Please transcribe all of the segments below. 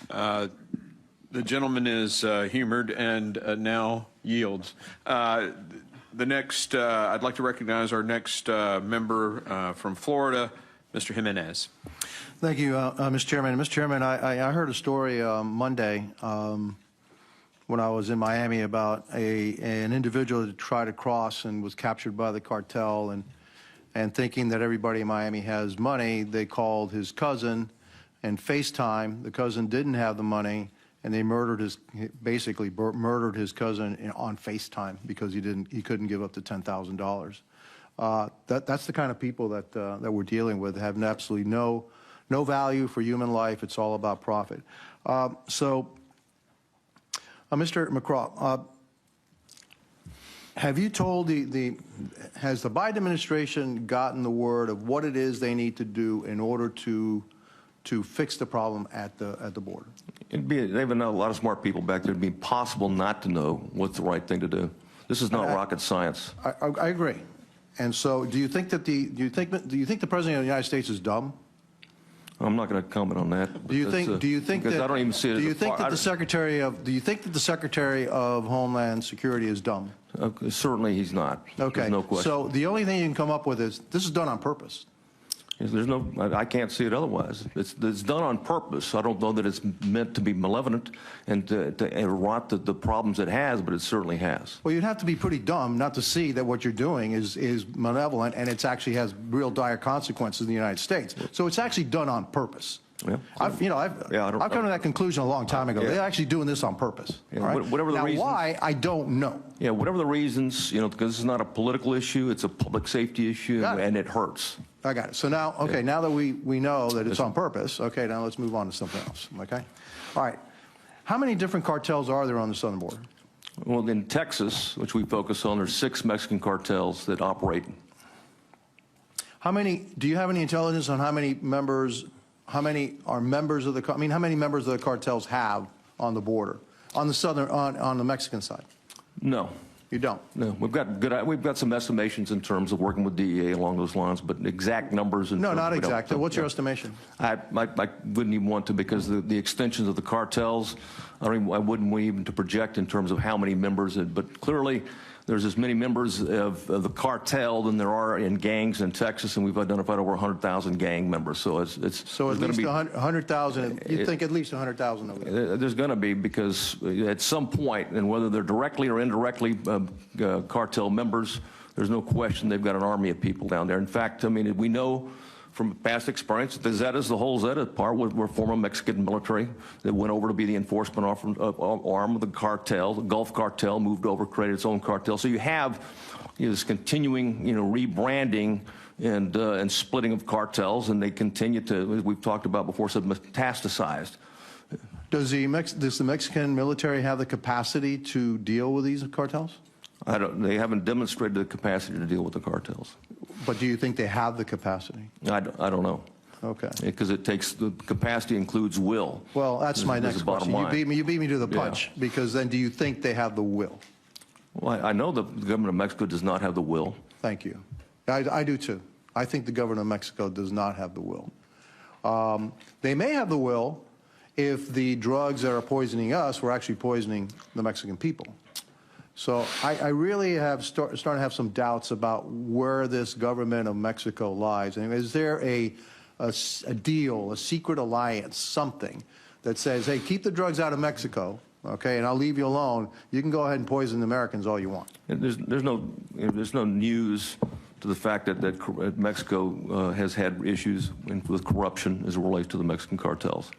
The gentleman is humored and now yields. The next, I'd like to recognize our next member from Florida, Mr. Giménez. Thank you, Mr. Chairman. Mr. Chairman, I heard a story Monday when I was in Miami about an individual that tried to cross and was captured by the cartel, and thinking that everybody in Miami has money, they called his cousin and FaceTime. The cousin didn't have the money, and they basically murdered his cousin on FaceTime because he couldn't give up the $10,000. That's the kind of people that we're dealing with, having absolutely no value for human life. It's all about profit. Mr. McCraw, have you told has the Biden administration gotten the word of what it is they need to do in order to fix the problem at the border? They have a lot of smart people back there. It'd be impossible not to know what's the right thing to do. This is not rocket science. I agree. And so, do you think that do you think the President of the United States is dumb? I'm not going to comment on that. Do you think that I don't even see it. Do you think that the Secretary of Homeland Security is dumb? Certainly, he's not. Okay. There's no question. So the only thing you can come up with is this is done on purpose. There's no. I can't see it otherwise. It's done on purpose. I don't know that it's meant to be malevolent and to rot the problems it has, but it certainly has. Well, you'd have to be pretty dumb not to see that what you're doing is malevolent, and it actually has real dire consequences in the United States. So it's actually done on purpose. Yeah. I've come to that conclusion a long time ago. Yeah. They're actually doing this on purpose. Yeah, right? Whatever the reasons, why, I don't know. Yeah, whatever the reasons, because this is not a political issue, it's a public safety issue, and it hurts. I got it. So now, okay, now that we know that it's on purpose, okay, now let's move on to something else, okay? All right. How many different cartels are there on the southern border? Well, in Texas, which we focus on, there's 6 Mexican cartels that operate. Do you have any intelligence on how many members of the cartels have on the border, on the southern, on the Mexican side? No. You don't? No. We've got some estimations in terms of working with DEA along those lines, but exact numbers. No, not exact. What's your estimation? I wouldn't even want to, because the extensions of the cartels, I wouldn't want even to project in terms of how many members, but clearly there's as many members of the cartel than there are in gangs in Texas, and we've identified over 100,000 gang members. So it's so at least 100,000. You think at least 100,000 of them? There's going to be, because at some point, and whether they're directly or indirectly cartel members, there's no question they've got an army of people down there. In fact, I mean, we know from past experience, the whole Zetas part were former Mexican military that went over to be the enforcement arm of the cartel. The Gulf cartel moved over, created its own cartel. So you have this continuing, rebranding and splitting of cartels, and they continue to, as we've talked about before, metastasized. Does the Mexican military have the capacity to deal with these cartels? They haven't demonstrated the capacity to deal with the cartels. But do you think they have the capacity? I don't know. Okay. Because it takes, the capacity includes will. Well, that's my next question. You beat me to the punch, because then do you think they have the will? Well, I know the government of Mexico does not have the will. Thank you. I do too. I think the government of Mexico does not have the will. They may have the will if the drugs that are poisoning us were actually poisoning the Mexican people. So I really have starting to have some doubts about where this government of Mexico lies. And is there a deal, a secret alliance, something that says, hey, keep the drugs out of Mexico, okay, and I'll leave you alone. You can go ahead and poison the Americans all you want. There's no news to the fact that Mexico has had issues with corruption as it relates to the Mexican cartels.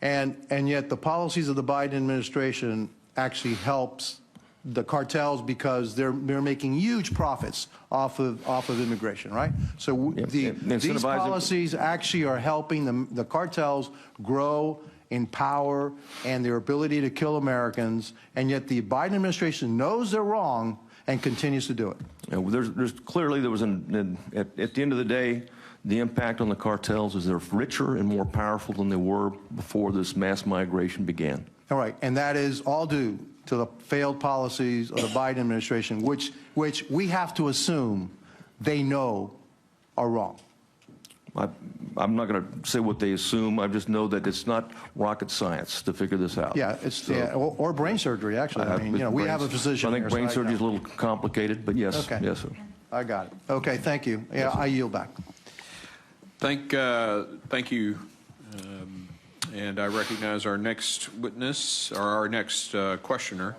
And yet the policies of the Biden administration actually helps the cartels because they're making huge profits off of immigration, right? So these policies actually are helping the cartels grow in power and their ability to kill Americans, and yet the Biden administration knows they're wrong and continues to do it. Yeah, well, there's clearly at the end of the day, the impact on the cartels is they're richer and more powerful than they were before this mass migration began. All right, and that is all due to the failed policies of the Biden administration, which we have to assume they know are wrong. I'm not going to say what they assume. I just know that it's not rocket science to figure this out. Yeah, it's or brain surgery, actually. I mean, you know, we have a physician I think here, brain so surgery is a little complicated, but yes, Okay. yes, sir. I got it. Okay, thank you. Yeah, I yield back. Thank you. And I recognize our next witness, or our next questioner.